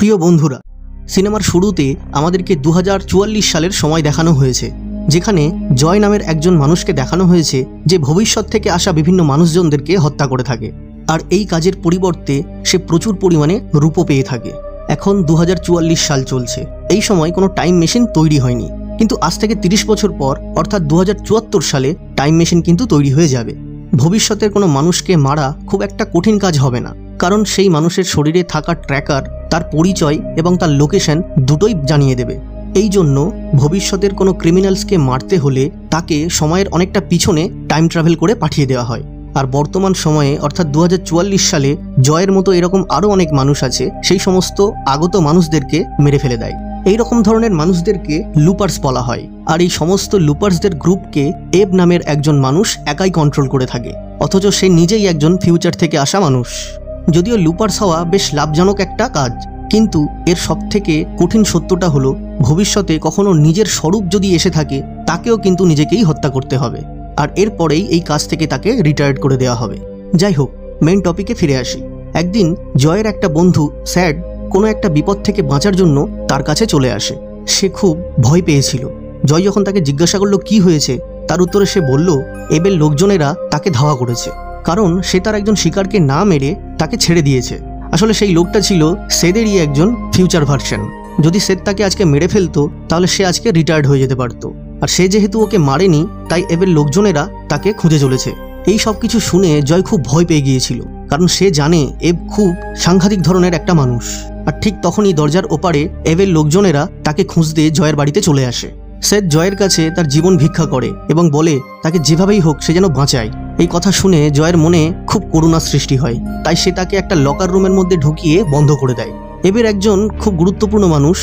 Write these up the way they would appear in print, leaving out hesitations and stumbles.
প্রিয় বন্ধুরা, সিনেমার শুরুতে আমাদেরকে 2044 সালের সময় দেখানো হয়েছে, যেখানে জয় নামের একজন মানুষকে দেখানো হয়েছে যে ভবিষ্যৎ থেকে আসা বিভিন্ন মানুষজনদেরকে হত্যা করে থাকে, আর এই কাজের পরিবর্তে সে প্রচুর পরিমাণে রূপও পেয়ে থাকে। এখন 2044 সাল চলছে। এই সময় কোনো টাইম মেশিন তৈরি হয়নি, কিন্তু আজ থেকে 30 বছর পর অর্থাৎ 2074 সালে টাইম মেশিন কিন্তু তৈরি হয়ে যাবে। ভবিষ্যতের কোনো মানুষকে মারা খুব একটা কঠিন কাজ হবে না, কারণ সেই মানুষের শরীরে থাকা ট্র্যাকার তার পরিচয় এবং তার লোকেশন দুটোই জানিয়ে দেবে। এই জন্য ভবিষ্যতের কোনো ক্রিমিনালসকে মারতে হলে তাকে সময়ের অনেকটা পিছনে টাইম ট্রাভেল করে পাঠিয়ে দেওয়া হয়। আর বর্তমান সময়ে অর্থাৎ 2044 সালে জয়ের মতো এরকম আরও অনেক মানুষ আছে, সেই সমস্ত আগত মানুষদেরকে মেরে ফেলে দেয়। এই রকম ধরনের মানুষদেরকে লুপার্স বলা হয়, আর এই সমস্ত লুপার্সদের গ্রুপকে এব নামের একজন মানুষ একাই কন্ট্রোল করে থাকে, অথচ সে নিজেই একজন ফিউচার থেকে আসা মানুষ। যদিও লুপার্স হওয়া বেশ লাভজনক একটা কাজ, কিন্তু এর সবথেকে কঠিন সত্যটা হলো ভবিষ্যতে কখনো নিজের স্বরূপ যদি এসে থাকে তাকেও কিন্তু নিজেকেই হত্যা করতে হবে, আর এরপরেই এই কাজ থেকে তাকে রিটায়ার্ড করে দেওয়া হবে। যাই হোক, মেইন টপিকে ফিরে আসি। একদিন জয়ের একটা বন্ধু স্যাড কোনো একটা বিপদ থেকে বাঁচার জন্য তার কাছে চলে আসে। সে খুব ভয় পেয়েছিল। জয় যখন তাকে জিজ্ঞাসা করলো কি হয়েছে, তার উত্তরে সে বলল এবের লোকজনেরা তাকে ধাওয়া করেছে, কারণ সে তার একজন শিকারকে না মেরে তাকে ছেড়ে দিয়েছে। আসলে সেই লোকটা ছিল সেদেরই একজন ফিউচার ভার্সন। যদি সেদ তাকে আজকে মেরে ফেলতো তাহলে সে আজকে রিটায়ার্ড হয়ে যেতে পারত, আর সে যেহেতু ওকে মারেনি তাই এবের লোকজনেরা তাকে খুঁজে চলেছে। এই সব কিছু শুনে জয় খুব ভয় পেয়ে গিয়েছিল, কারণ সে জানে এব খুব সাংঘাতিক ধরনের একটা মানুষ। আর ঠিক তখনই দরজার ওপারে এবের লোকজনেরা তাকে খুঁজতে জয়ের বাড়িতে চলে আসে। সেদ জয়ের কাছে তার জীবন ভিক্ষা করে এবং বলে তাকে যেভাবেই হোক সে যেন বাঁচায়। এই কথা শুনে জয়ের মনে খুব করুণা সৃষ্টি হয়, তাই সে তাকে একটা লকার রুমের মধ্যে ঢুকিয়ে বন্ধ করে দেয়। এবের একজন খুব গুরুত্বপূর্ণ মানুষ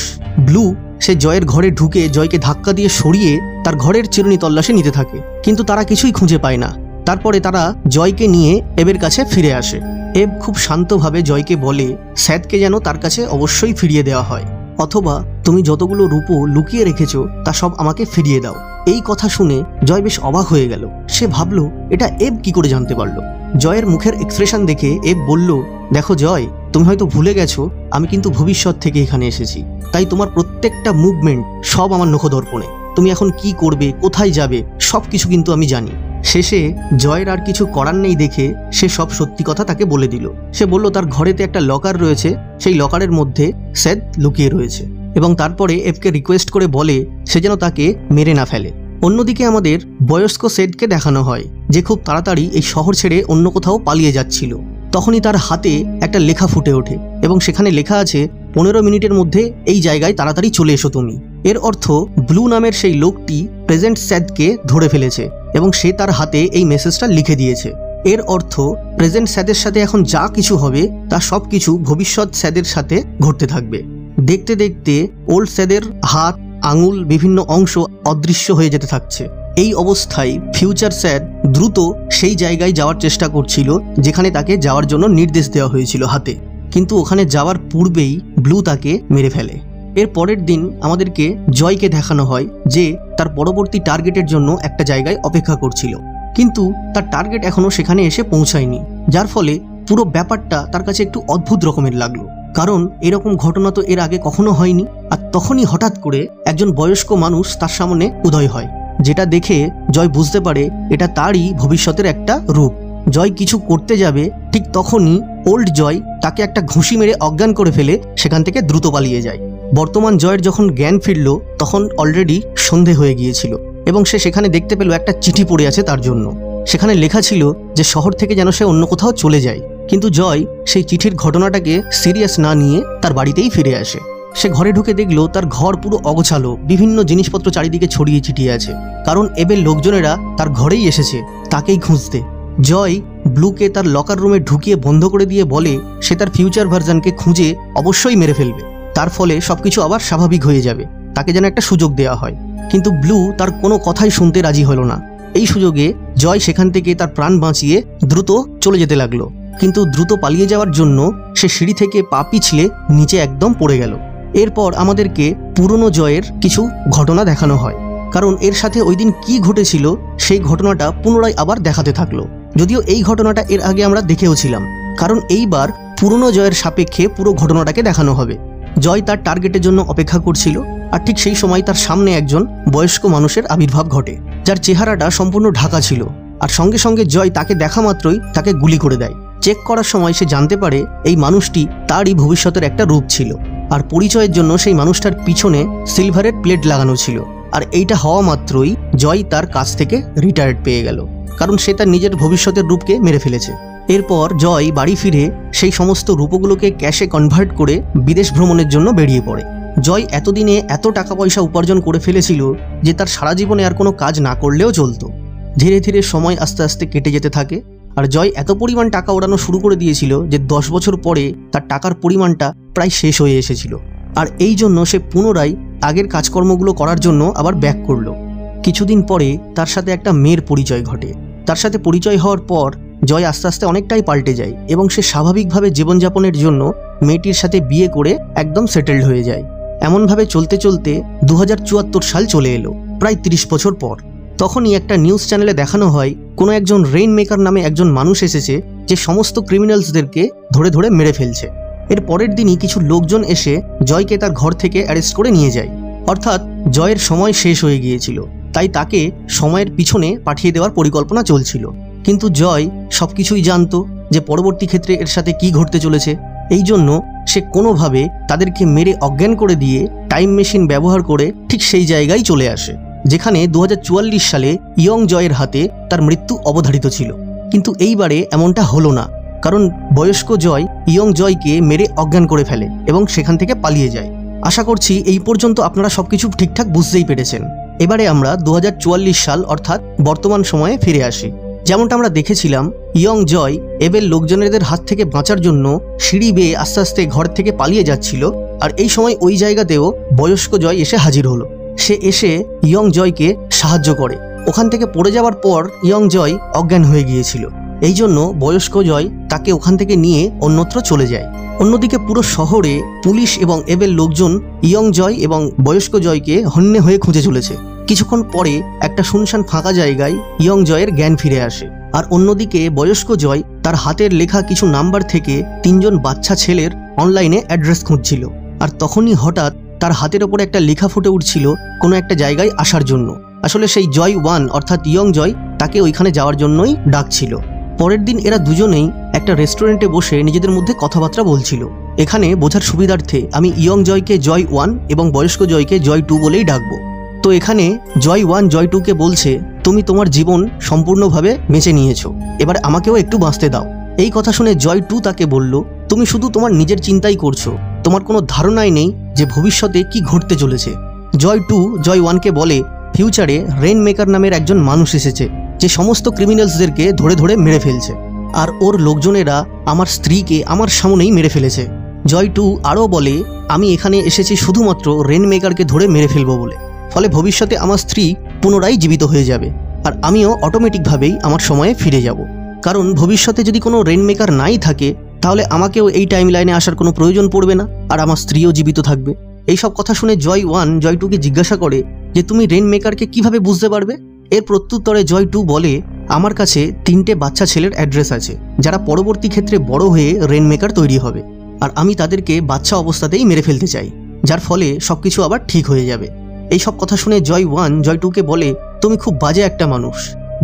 ব্লু, সে জয়ের ঘরে ঢুকে জয়কে ধাক্কা দিয়ে সরিয়ে তার ঘরের চিরুনি তল্লাশি নিতে থাকে, কিন্তু তারা কিছুই খুঁজে পায় না। তারপরে তারা জয়কে নিয়ে এবের কাছে ফিরে আসে। এব খুব শান্তভাবে জয়কে বলে স্যাদকে যেন তার কাছে অবশ্যই ফিরিয়ে দেওয়া হয়, অথবা তুমি যতগুলো রূপো লুকিয়ে রেখেছো তা সব আমাকে ফিরিয়ে দাও। এই কথা শুনে জয় বেশ অবাক হয়ে গেল। সে ভাবলো এটা এব কি করে জানতে পারলো। জয়ের মুখের এক্সপ্রেশন দেখে এব বলল, দেখো জয়, তুমি হয়তো ভুলে গেছো আমি কিন্তু ভবিষ্যৎ থেকে এখানে এসেছি, তাই তোমার প্রত্যেকটা মুভমেন্ট সব আমার নখদর্পণে। তুমি এখন কি করবে, কোথায় যাবে, সব কিছু কিন্তু আমি জানি। শেষে জয়ের আর কিছু করার নেই দেখে সে সব সত্যি কথা তাকে বলে দিল। সে বলল তার ঘরেতে একটা লকার রয়েছে, সেই লকারের মধ্যে সেদ লুকিয়ে রয়েছে, এবং তারপরে এফকে রিকোয়েস্ট করে বলে সে যেন তাকে মেরে না ফেলে। অন্যদিকে আমাদের বয়স্ক সেদকে দেখানো হয় যে খুব তাড়াতাড়ি এই শহর ছেড়ে অন্য কোথাও পালিয়ে যাচ্ছিল। তখনই তার হাতে একটা লেখা ফুটে ওঠে এবং সেখানে লেখা আছে 15 মিনিটের মধ্যে এই জায়গায় তাড়াতাড়ি চলে এসো তুমি। এর অর্থ ব্লু নামের সেই লোকটি প্রেজেন্ট স্যাদকে ধরে ফেলেছে এবং সে তার হাতে এই মেসেজটা লিখে দিয়েছে। এর অর্থ প্রেজেন্ট স্যাদের সাথে এখন যা কিছু হবে তা সব কিছু ভবিষ্যৎ স্যাদের সাথে ঘটতে থাকবে। দেখতে দেখতে ওল্ড স্যাদের হাত, আঙুল, বিভিন্ন অংশ অদৃশ্য হয়ে যেতে থাকছে। এই অবস্থায় ফিউচার স্যাদ দ্রুত সেই জায়গায় যাওয়ার চেষ্টা করছিল যেখানে তাকে যাওয়ার জন্য নির্দেশ দেওয়া হয়েছিল হাতে, কিন্তু ওখানে যাওয়ার পূর্বেই ব্লু তাকে মেরে ফেলে। এর পরের দিন আমাদেরকে জয়কে দেখানো হয় যে তার পরবর্তী টার্গেটের জন্য একটা জায়গায় অপেক্ষা করছিল, কিন্তু তার টার্গেট এখনো সেখানে এসে পৌঁছায়নি, যার ফলে পুরো ব্যাপারটা তার কাছে একটু অদ্ভুত রকমের লাগলো, কারণ এরকম ঘটনা তো এর আগে কখনো হয়নি। আর তখনই হঠাৎ করে একজন বয়স্ক মানুষ তার সামনে উদয় হয়, যেটা দেখে জয় বুঝতে পারে এটা তারই ভবিষ্যতের একটা রূপ। জয় কিছু করতে যাবে, ঠিক তখনই ওল্ড জয় তাকে একটা ঘুষি মেরে অজ্ঞান করে ফেলে সেখান থেকে দ্রুত পালিয়ে যায়। বর্তমান জয়ের যখন জ্ঞান ফিরল তখন অলরেডি সন্ধে হয়ে গিয়েছিল এবং সে সেখানে দেখতে পেল একটা চিঠি পড়ে আছে তার জন্য। সেখানে লেখা ছিল যে শহর থেকে যেন সে অন্য কোথাও চলে যায়, কিন্তু জয় সেই চিঠির ঘটনাটাকে সিরিয়াস না নিয়ে তার বাড়িতেই ফিরে আসে। সে ঘরে ঢুকে দেখলো তার ঘর পুরো অগোছালো, বিভিন্ন জিনিসপত্র চারিদিকে ছড়িয়ে ছিটিয়ে আছে, কারণ এবের লোকজনেরা তার ঘরেই এসেছে তাকেই খুঁজতে। জয় ব্লুকে তার লকার রুমে ঢুকিয়ে বন্ধ করে দিয়ে বলে সে তার ফিউচার ভার্সনকে খুঁজে অবশ্যই মেরে ফেলবে, তার ফলে সবকিছু আবার স্বাভাবিক হয়ে যাবে, তাকে যেন একটা সুযোগ দেওয়া হয়। কিন্তু ব্লু তার কোনো কথাই শুনতে রাজি হলো না। এই সুযোগে জয় সেখান থেকে তার প্রাণ বাঁচিয়ে দ্রুত চলে যেতে লাগলো, কিন্তু দ্রুত পালিয়ে যাওয়ার জন্য সে সিঁড়ি থেকে পা পিছলে নিচে একদম পড়ে গেল। এরপর আমাদেরকে পুরনো জয়ের কিছু ঘটনা দেখানো হয়, কারণ এর সাথে ওই দিন কি ঘটেছিল সেই ঘটনাটা পুনরায় আবার দেখাতে থাকলো। যদিও এই ঘটনাটা এর আগে আমরা দেখেও ছিলাম, কারণ এইবার পুরনো জয়ের সাপেক্ষে পুরো ঘটনাটাকে দেখানো হবে। জয় তার টার্গেটের জন্য অপেক্ষা করছিল, আর ঠিক সেই সময় তার সামনে একজন বয়স্ক মানুষের আবির্ভাব ঘটে, যার চেহারাটা সম্পূর্ণ ঢাকা ছিল। আর সঙ্গে সঙ্গে জয় তাকে দেখা মাত্রই তাকে গুলি করে দেয়। চেক করার সময় সে জানতে পারে এই মানুষটি তারই ভবিষ্যতের একটা রূপ ছিল, আর পরিচয়ের জন্য সেই মানুষটার পিছনে সিলভারের প্লেট লাগানো ছিল। আর এইটা হওয়া মাত্রই জয় তার কাছ থেকে রিটায়ার্ড পেয়ে গেল, কারণ সে তার নিজের ভবিষ্যতের রূপকে মেরে ফেলেছে। এরপর জয় বাড়ি ফিরে সেই সমস্ত রূপগুলোকে ক্যাশে কনভার্ট করে বিদেশ ভ্রমণের জন্য বেরিয়ে পড়ে। জয় এতদিনে এত টাকা পয়সা উপার্জন করে ফেলেছিল যে তার সারা জীবনে আর কোনো কাজ না করলেও চলতো। ধীরে ধীরে সময় আস্তে আস্তে কেটে যেতে থাকে, আর জয় এত পরিমাণ টাকা ওড়ানো শুরু করে দিয়েছিল যে 10 বছর পরে তার টাকার পরিমাণটা প্রায় শেষ হয়ে এসেছিল। আর এই জন্য সে পুনরায় আগের কাজকর্মগুলো করার জন্য আবার ব্যাক করলো। কিছুদিন পরে তার সাথে একটা মেয়ের পরিচয় ঘটে। তার সাথে পরিচয় হওয়ার পর জয় আস্তে আস্তে অনেকটাই পাল্টে যায় এবং সে স্বাভাবিকভাবে জীবনযাপনের জন্য মেয়েটির সাথে বিয়ে করে একদম সেটেলড হয়ে যায়। এমনভাবে চলতে চলতে 2074 সাল চলে এলো, প্রায় 30 বছর পর। তখনই একটা নিউজ চ্যানেলে দেখানো হয় কোনো একজন রেইন মেকার নামে একজন মানুষ এসেছে যে সমস্ত ক্রিমিনালসদেরকে ধরে ধরে মেরে ফেলছে। এর পরের দিনই কিছু লোকজন এসে জয়কে তার ঘর থেকে অ্যারেস্ট করে নিয়ে যায়। অর্থাৎ জয়ের সময় শেষ হয়ে গিয়েছিল, তাই তাকে সময়ের পিছনে পাঠিয়ে দেওয়ার পরিকল্পনা চলছিল। কিন্তু জয় সবকিছুই জানতো যে পরবর্তী ক্ষেত্রে এর সাথে কি ঘটতে চলেছে। এই জন্য সে কোনোভাবে তাদেরকে মেরে অজ্ঞান করে দিয়ে টাইম মেশিন ব্যবহার করে ঠিক সেই জায়গায় চলে আসে যেখানে 2044 সালে ইয়ং জয়ের হাতে তার মৃত্যু অবধারিত ছিল। কিন্তু এইবারে এমনটা হলো না, কারণ বয়স্ক জয় ইয়ং জয়কে মেরে অজ্ঞান করে ফেলে এবং সেখান থেকে পালিয়ে যায়। আশা করছি এই পর্যন্ত আপনারা সবকিছু ঠিকঠাক বুঝতেই পেরেছেন। এবারে আমরা 2044 সাল অর্থাৎ বর্তমান সময়ে ফিরে আসি। যেমনটা আমরা দেখেছিলাম, ইয়ং জয় এবের লোকজনেদের হাত থেকে বাঁচার জন্য সিঁড়ি বেয়ে আস্তে আস্তে ঘর থেকে পালিয়ে যাচ্ছিল, আর এই সময় ওই জায়গাতেও বয়স্ক জয় এসে হাজির হলো। সে এসে ইয়ং জয়কে সাহায্য করে। ওখান থেকে পড়ে যাওয়ার পর ইয়ং জয় অজ্ঞান হয়ে গিয়েছিল, এই জন্য বয়স্ক জয় তাকে ওখান থেকে নিয়ে অন্যত্র চলে যায়। অন্যদিকে পুরো শহরে পুলিশ এবং এবের লোকজন ইয়ং জয় এবং বয়স্ক জয়কে হন্যে হয়ে খুঁজে চলেছে। কিছুক্ষণ পরে একটা শুনশান ফাঁকা জায়গায় ইয়ং জয়ের জ্ঞান ফিরে আসে, আর অন্যদিকে বয়স্ক জয় তার হাতের লেখা কিছু নাম্বার থেকে 3 জন বাচ্চা ছেলের অনলাইনে অ্যাড্রেস খুঁজছিল। আর তখনই হঠাৎ তার হাতের ওপরে একটা লেখা ফুটে উঠছিল কোনো একটা জায়গায় আসার জন্য। আসলে সেই জয় 1 অর্থাৎ ইয়ং জয় তাকে ওইখানে যাওয়ার জন্যই ডাকছিল। পরের দিন এরা দুজনেই একটা রেস্টুরেন্টে বসে নিজেদের মধ্যে কথাবার্তা বলছিল। এখানে বোঝার সুবিধার্থে আমি ইয়ং জয়কে জয় 1 এবং বয়স্ক জয়কে জয় 2 বলেই ডাকবো। তো এখানে জয় 1 জয় 2কে বলছে, তুমি তোমার জীবন সম্পূর্ণভাবে বেঁচে নিয়েছো, এবার আমাকেও একটু বাঁচতে দাও। এই কথা শুনে জয় 2 তাকে বলল, তুমি শুধু তোমার নিজের চিন্তাই করছো, তোমার কোনো ধারণাই নেই যে ভবিষ্যতে কি ঘটতে চলেছে। জয় 2 জয় 1কে বলে, ফিউচারে রেইন মেকার নামের একজন মানুষ এসেছে যে সমস্ত ক্রিমিনালসদেরকে ধরে ধরে মেরে ফেলছে, আর ওর লোকজনেরা আমার স্ত্রীকে আমার সামনেই মেরে ফেলেছে। জয় 2 আরও বলে, আমি এখানে এসেছি শুধুমাত্র রেইন মেকারকে ধরে মেরে ফেলবো বলে, ফলে ভবিষ্যতে আমার স্ত্রী পুনরায় জীবিত হয়ে যাবে, আর আমিও অটোমেটিকভাবেই আমার সময়ে ফিরে যাব। কারণ ভবিষ্যতে যদি কোনো রেইন মেকার নাই থাকে তাহলে আমাকেও এই টাইম লাইনে আসার কোনো প্রয়োজন পড়বে না, আর আমার স্ত্রীও জীবিত থাকবে। এইসব কথা শুনে জয় 1 জয় 2কে জিজ্ঞাসা করে যে তুমি রেইন মেকারকে কিভাবে বুঝতে পারবে। এর প্রত্যুত্তরে জয় 2 বলে, আমার কাছে 3টে বাচ্চা ছেলের অ্যাড্রেস আছে যারা পরবর্তী ক্ষেত্রে বড় হয়ে রেইন মেকার তৈরি হবে, আর আমি তাদেরকে বাচ্চা অবস্থাতেই মেরে ফেলতে চাই, যার ফলে সবকিছু আবার ঠিক হয়ে যাবে। এই সব কথা শুনে জয় 1 জয় 2কে বলে, তুমি খুব বাজে একটা মানুষ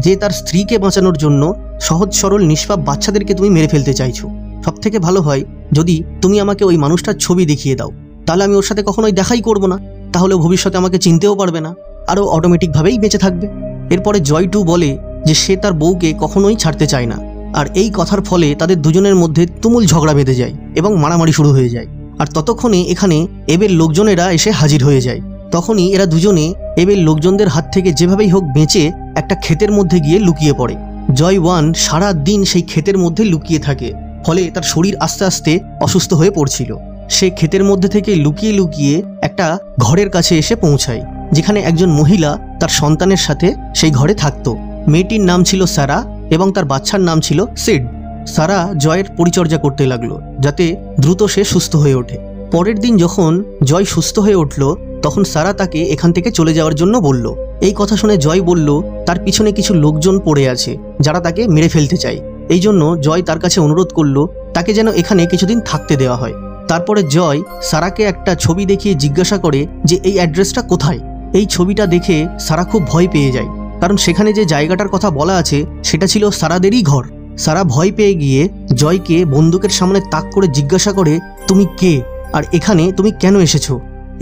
যে তার স্ত্রীকে বাঁচানোর জন্য সহজ সরল নিষ্পাপ বাচ্চাদেরকে তুমি মেরে ফেলতে চাইছো। সব থেকে ভালো হয় যদি তুমি আমাকে ওই মানুষটার ছবি দেখিয়ে দাও, তাহলে আমি ওর সাথে কখনোই দেখাই করব না, তাহলে ভবিষ্যতে আমাকে চিনতেও পারবে না, আরও অটোমেটিকভাবেই বেঁচে থাকবে। এরপরে জয় 2 বলে যে সে তার বউকে কখনোই ছাড়তে চায় না, আর এই কথার ফলে তাদের দুজনের মধ্যে তুমুল ঝগড়া বেঁধে যায় এবং মারামারি শুরু হয়ে যায়। আর ততক্ষণে এখানে এবের লোকজনেরা এসে হাজির হয়ে যায়। তখনই এরা দুজনে এবের লোকজনদের হাত থেকে যেভাবেই হোক বেঁচে একটা ক্ষেতের মধ্যে গিয়ে লুকিয়ে পড়ে। জয় 1 সারা দিন সেই ক্ষেতের মধ্যে লুকিয়ে থাকে, ফলে তার শরীর আস্তে আস্তে অসুস্থ হয়ে পড়ছিল। সে ক্ষেতের মধ্যে থেকে লুকিয়ে লুকিয়ে একটা ঘরের কাছে এসে পৌঁছায়, যেখানে একজন মহিলা তার সন্তানের সাথে সেই ঘরে থাকতো। মেয়েটির নাম ছিল সারা এবং তার বাচ্চার নাম ছিল সিড। সারা জয়ের পরিচর্যা করতে লাগলো যাতে দ্রুত সে সুস্থ হয়ে ওঠে। পরের দিন যখন জয় সুস্থ হয়ে উঠল তখন সারা তাকে এখান থেকে চলে যাওয়ার জন্য বলল। এই কথা শুনে জয় বলল তার পিছনে কিছু লোকজন পড়ে আছে যারা তাকে মেরে ফেলতে চায়। এই জন্য জয় তার কাছে অনুরোধ করলো তাকে যেন এখানে কিছুদিন থাকতে দেওয়া হয়। তারপরে জয় সারাকে একটা ছবি দেখিয়ে জিজ্ঞাসা করে যে এই অ্যাড্রেসটা কোথায়। এই ছবিটা দেখে সারা খুব ভয় পেয়ে যায়, কারণ সেখানে যে জায়গাটার কথা বলা আছে সেটা ছিল সারাদেরই ঘর। সারা ভয় পেয়ে গিয়ে জয়কে বন্দুকের সামনে তাক করে জিজ্ঞাসা করে, তুমি কে আর এখানে তুমি কেন এসেছো?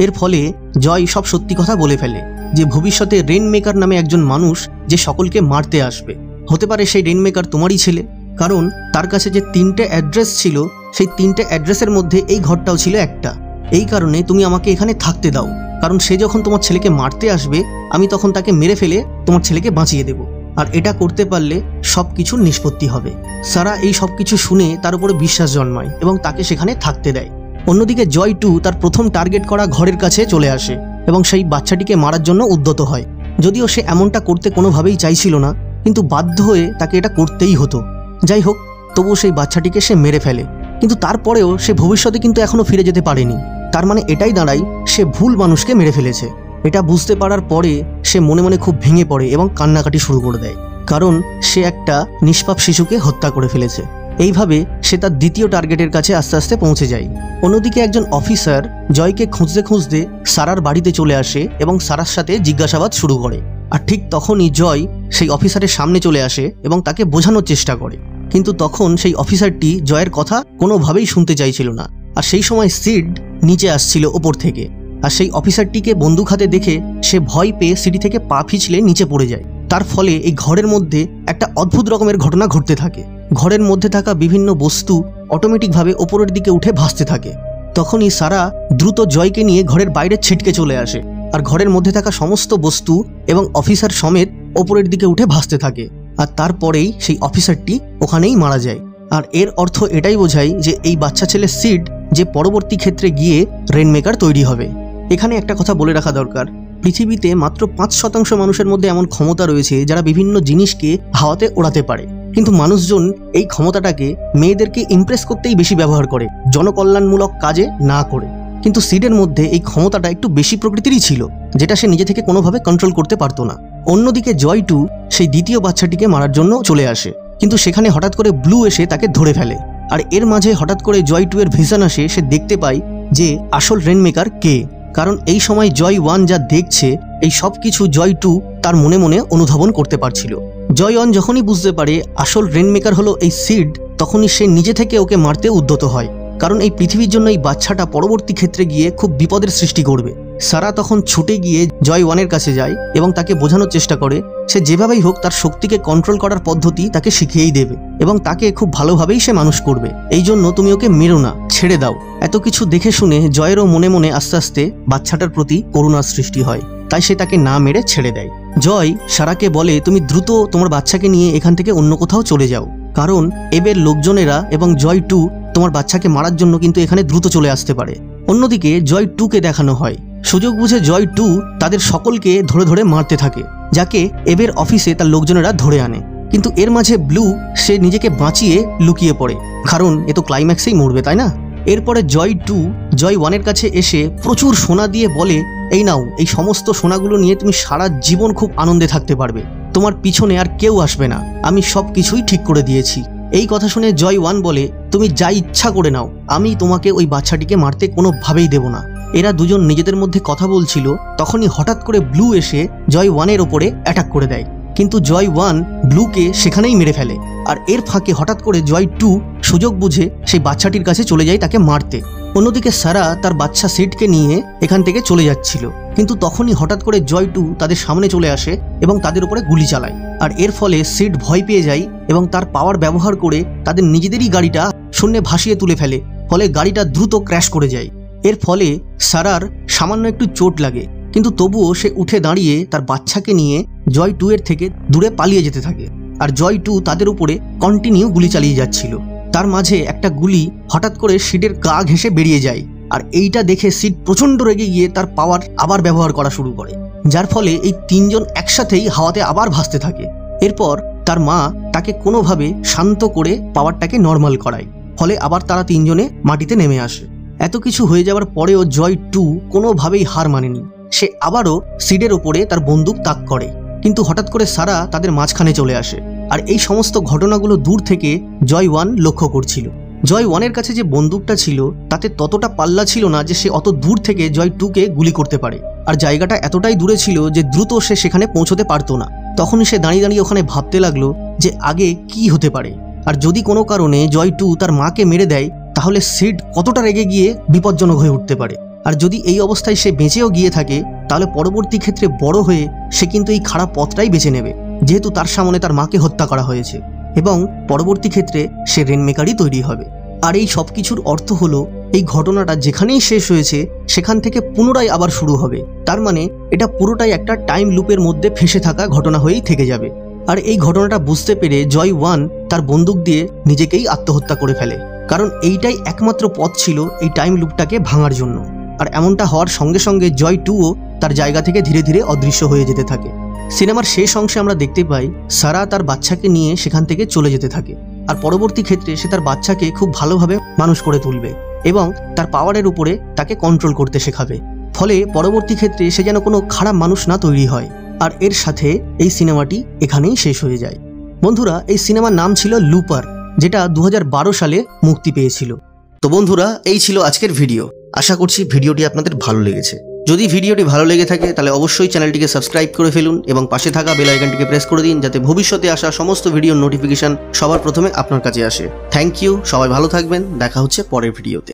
এর ফলে জয় সব সত্যি কথা বলে ফেলে যে ভবিষ্যতে রেন মেকার নামে একজন মানুষ যে সকলকে মারতে আসবে, হতে পারে সেই রেন মেকার তোমারই ছেলে, কারণ তার কাছে যে 3টে অ্যাড্রেস ছিল সেই 3টে অ্যাড্রেসের মধ্যে এই ঘরটাও ছিল একটা। এই কারণে তুমি আমাকে এখানে থাকতে দাও, কারণ সে যখন তোমার ছেলেকে মারতে আসবে আমি তখন তাকে মেরে ফেলে তোমার ছেলেকে বাঁচিয়ে দেব, আর এটা করতে পারলে সব কিছুর নিষ্পত্তি হবে। সারা এই সব কিছু শুনে তার উপরে বিশ্বাস জন্মায় এবং তাকে সেখানে থাকতে দেয়। অন্যদিকে জয় 2 তার প্রথম টার্গেট করা ঘরের কাছে চলে আসে এবং সেই বাচ্চাটিকে মারার জন্য উদ্যত হয়। যদিও সে এমনটা করতে কোনোভাবেই চাইছিল না, কিন্তু বাধ্য হয়ে তাকে এটা করতেই হতো। যাই হোক, তবুও সেই বাচ্চাটিকে সে মেরে ফেলে, কিন্তু তারপরেও সে ভবিষ্যতে কিন্তু এখনো ফিরে যেতে পারেনি। তার মানে এটাই দাঁড়ায় সে ভুল মানুষকে মেরে ফেলেছে। এটা বুঝতে পারার পরে সে মনে মনে খুব ভেঙে পড়ে এবং কান্নাকাটি শুরু করে দেয়, কারণ সে একটা নিষ্পাপ শিশুকে হত্যা করে ফেলেছে। এইভাবে সে তার দ্বিতীয় টার্গেটের কাছে আস্তে আস্তে পৌঁছে যায়। অন্যদিকে একজন অফিসার জয়কে খুঁজতে খুঁজতে সারার বাড়িতে চলে আসে এবং সারার সাথে জিজ্ঞাসাবাদ শুরু করে। আর ঠিক তখনই জয় সেই অফিসারের সামনে চলে আসে এবং তাকে বোঝানোর চেষ্টা করে, কিন্তু তখন সেই অফিসারটি জয়ের কথা কোনোভাবেই শুনতে চাইছিল না। আর সেই সময় সিড নিচে আসছিল ওপর থেকে, আর সেই অফিসারটিকে বন্দুক হাতে দেখে সে ভয় পেয়ে সিঁড়ি থেকে পা পিছলে নিচে পড়ে যায়। তার ফলে এই ঘরের মধ্যে একটা অদ্ভুত রকমের ঘটনা ঘটতে থাকে। ঘরের মধ্যে থাকা বিভিন্ন বস্তু অটোমেটিকভাবে ওপরের দিকে উঠে ভাসতে থাকে। তখনই সারা দ্রুত জয়কে নিয়ে ঘরের বাইরে ছিটকে চলে আসে, আর ঘরের মধ্যে থাকা সমস্ত বস্তু এবং অফিসার সমেত ওপরের দিকে উঠে ভাসতে থাকে। আর তারপরেই সেই অফিসারটি ওখানেই মারা যায়। আর এর অর্থ এটাই বোঝায় যে এই বাচ্চা ছেলে সিড যে পরবর্তী ক্ষেত্রে গিয়ে রেনমেকার তৈরি হবে। এখানে একটা কথা বলে রাখা দরকার, পৃথিবীতে মাত্র 5% মানুষের মধ্যে এমন ক্ষমতা রয়েছে যারা বিভিন্ন জিনিসকে হাওয়াতে ওড়াতে পারে, কিন্তু মানুষজন এই ক্ষমতাটাকে মেয়েদেরকে ইমপ্রেস করতেই বেশি ব্যবহার করে, জনকল্যাণমূলক কাজে না করে। কিন্তু সিডের মধ্যে এই ক্ষমতাটা একটু বেশি প্রকৃতিরই ছিল, যেটা সে নিজে থেকে কোনোভাবে কন্ট্রোল করতে পারতো না। অন্যদিকে জয় 2 সেই দ্বিতীয় বাচ্চাটিকে মারার জন্য চলে আসে, কিন্তু সেখানে হঠাৎ করে ব্লু এসে তাকে ধরে ফেলে। আর এর মাঝে হঠাৎ করে জয় 2 এর ভিশন আসে, সে দেখতে পায় যে আসল রেনমেকার কে। কারণ এই সময় জয় 1 যা দেখছে এই সব কিছু জয় 2 তার মনে মনে অনুধাবন করতে পারছিল। জয় 1 যখনই বুঝতে পারে আসল রেনমেকার হলো এই সিড, তখনই সে নিজে থেকে ওকে মারতে উদ্যত হয়, কারণ এই পৃথিবীর জন্য এই বাচ্চাটা পরবর্তী ক্ষেত্রে গিয়ে খুব বিপদের সৃষ্টি করবে। সারা তখন ছুটে গিয়ে জয় 1-এর কাছে যায় এবং তাকে বোঝানোর চেষ্টা করে সে যেভাবেই হোক তার শক্তিকে কন্ট্রোল করার পদ্ধতি তাকে শিখিয়েই দেবে এবং তাকে খুব ভালোভাবেই সে মানুষ করবে। এই জন্য তুমি ওকে মেরো না, ছেড়ে দাও। এত কিছু দেখে শুনে জয়েরও মনে মনে আস্তে আস্তে বাচ্চাটার প্রতি করুণার সৃষ্টি হয়, তাই সে তাকে না মেরে ছেড়ে দেয়। জয় সারাকে বলে, তুমি দ্রুত তোমার বাচ্চাকে নিয়ে এখান থেকে অন্য কোথাও চলে যাও, কারণ এবের লোকজনেরা এবং জয় 2 তোমার বাচ্চাকে মারার জন্য কিন্তু এখানে দ্রুত চলে আসতে পারে। অন্যদিকে জয় 2কে দেখানো হয় সুযোগ বুঝে জয় 2 তাদের সকলকে ধরে ধরে মারতে থাকে, যাকে এবের অফিসে তার লোকজনেরা ধরে আনে। কিন্তু এর মাঝে ব্লু সে নিজেকে বাঁচিয়ে লুকিয়ে পড়ে, কারণ এ তো ক্লাইম্যাক্সেই মরবে, তাই না? এরপরে জয় 2 জয় 1-এর কাছে এসে প্রচুর সোনা দিয়ে বলে, এই নাও, এই সমস্ত সোনাগুলো নিয়ে তুমি সারা জীবন খুব আনন্দে থাকতে পারবে, তোমার পিছনে আর কেউ আসবে না, আমি সব কিছুই ঠিক করে দিয়েছি। এই কথা শুনে জয় 1 বলে, তুমি যা ইচ্ছা করে নাও, আমি তোমাকে ওই বাচ্চাটিকে মারতে কোনোভাবেই দেব না। এরা দুজন নিজেদের মধ্যে কথা বলছিল, তখনই হঠাৎ করে ব্লু এসে জয় 1-এর ওপরে অ্যাটাক করে দেয়, কিন্তু জয় 1 ব্লুকে সেখানেই মেরে ফেলে। আর এর ফাঁকে হঠাৎ করে জয় 2 সুযোগ বুঝে সেই বাচ্চাটির কাছে চলে যায় তাকে মারতে। অন্যদিকে সারা তার বাচ্চা সিডকে নিয়ে এখান থেকে চলে যাচ্ছিল, কিন্তু তখনই হঠাৎ করে জয় 2 তাদের সামনে চলে আসে এবং তাদের উপরে গুলি চালায়। আর এর ফলে সিড ভয় পেয়ে যায় এবং তার পাওয়ার ব্যবহার করে তাদের নিজেদেরই গাড়িটা শূন্যে ভাসিয়ে তুলে ফেলে, ফলে গাড়িটা দ্রুত ক্র্যাশ করে যায়। এর ফলে সারার সামান্য একটু চোট লাগে, কিন্তু তবুও সে উঠে দাঁড়িয়ে তার বাচ্চাকে নিয়ে জয় 2-এর থেকে দূরে পালিয়ে যেতে থাকে। আর জয় 2 তাদের উপরে কন্টিনিউ গুলি চালিয়ে যাচ্ছিল। তার মাঝে একটা গুলি হঠাৎ করে সিডের গা ঘেঁষে বেরিয়ে যায়, আর এইটা দেখে সিড প্রচণ্ড রেগে গিয়ে তার পাওয়ার আবার ব্যবহার করা শুরু করে, যার ফলে এই তিনজন একসাথেই হাওয়াতে আবার ভাসতে থাকে। এরপর তার মা তাকে কোনোভাবে শান্ত করে পাওয়ারটাকে নর্মাল করায়, ফলে আবার তারা তিনজনে মাটিতে নেমে আসে। এত কিছু হয়ে যাওয়ার পরেও জয় 2 কোনোভাবেই হার মানেনি, সে আবারও সিডের ওপরে তার বন্দুক তাক করে, কিন্তু হঠাৎ করে সারা তাদের মাঝখানে চলে আসে। আর এই সমস্ত ঘটনাগুলো দূর থেকে জয় 1 লক্ষ্য করছিল। জয় 1-এর কাছে যে বন্দুকটা ছিল তাতে ততটা পাল্লা ছিল না যে সে অত দূর থেকে জয় 2-কে গুলি করতে পারে, আর জায়গাটা এতটাই দূরে ছিল যে দ্রুত সে সেখানে পৌঁছতে পারতো না। তখনই সে দাঁড়িয়ে দাঁড়িয়ে ওখানে ভাবতে লাগলো যে আগে কি হতে পারে, আর যদি কোনো কারণে জয় 2 তার মাকে মেরে দেয় তাহলে সিড কতটা রেগে গিয়ে বিপজ্জনক হয়ে উঠতে পারে। আর যদি এই অবস্থায় সে বেঁচেও গিয়ে থাকে তাহলে পরবর্তী ক্ষেত্রে বড় হয়ে সে কিন্তু এই খারাপ পথটাই বেছে নেবে, যেহেতু তার সামনে তার মাকে হত্যা করা হয়েছে, এবং পরবর্তী ক্ষেত্রে সে রেনমেকারই তৈরি হবে। আর এই সব কিছুর অর্থ হলো এই ঘটনাটা যেখানেই শেষ হয়েছে সেখান থেকে পুনরায় আবার শুরু হবে। তার মানে এটা পুরোটাই একটা টাইম লুপের মধ্যে ফেসে থাকা ঘটনা হয়েই থেকে যাবে। আর এই ঘটনাটা বুঝতে পেরে জয় 1 তার বন্দুক দিয়ে নিজেকেই আত্মহত্যা করে ফেলে, কারণ এইটাই একমাত্র পথ ছিল এই টাইম লুপটাকে ভাঙার জন্য। আর এমনটা হওয়ার সঙ্গে সঙ্গে জয় 2ও তার জায়গা থেকে ধীরে ধীরে অদৃশ্য হয়ে যেতে থাকে। সিনেমার শেষ অংশে আমরা দেখতে পাই সারা তার বাচ্চাকে নিয়ে সেখান থেকে চলে যেতে থাকে, আর পরবর্তী ক্ষেত্রে সে তার বাচ্চাকে খুব ভালোভাবে মানুষ করে তুলবে এবং তার পাওয়ারের উপরে তাকে কন্ট্রোল করতে শেখাবে, ফলে পরবর্তী ক্ষেত্রে সে যেন কোনো খারাপ মানুষ না তৈরি হয়। আর এর সাথে এই সিনেমাটি এখানেই শেষ হয়ে যায়। বন্ধুরা, এই সিনেমার নাম ছিল লুপার, যেটা 2012 সালে মুক্তি পেয়েছিল। তো বন্ধুরা, এই ছিল আজকের ভিডিও। আশা করছি ভিডিওটি আপনাদের ভালো লেগেছে। যদি ভিডিওটি ভালো লেগে থাকে তাহলে অবশ্যই চ্যানেলটিকে সাবস্ক্রাইব করে ফেলুন এবং পাশে থাকা বেল আইকনটিকে প্রেস করে দিন, যাতে ভবিষ্যতে আসা সমস্ত ভিডিওর নোটিফিকেশন সবার প্রথমে আপনার কাছে আসে। থ্যাংক ইউ, সবাই ভালো থাকবেন। দেখা হচ্ছে পরের ভিডিওতে।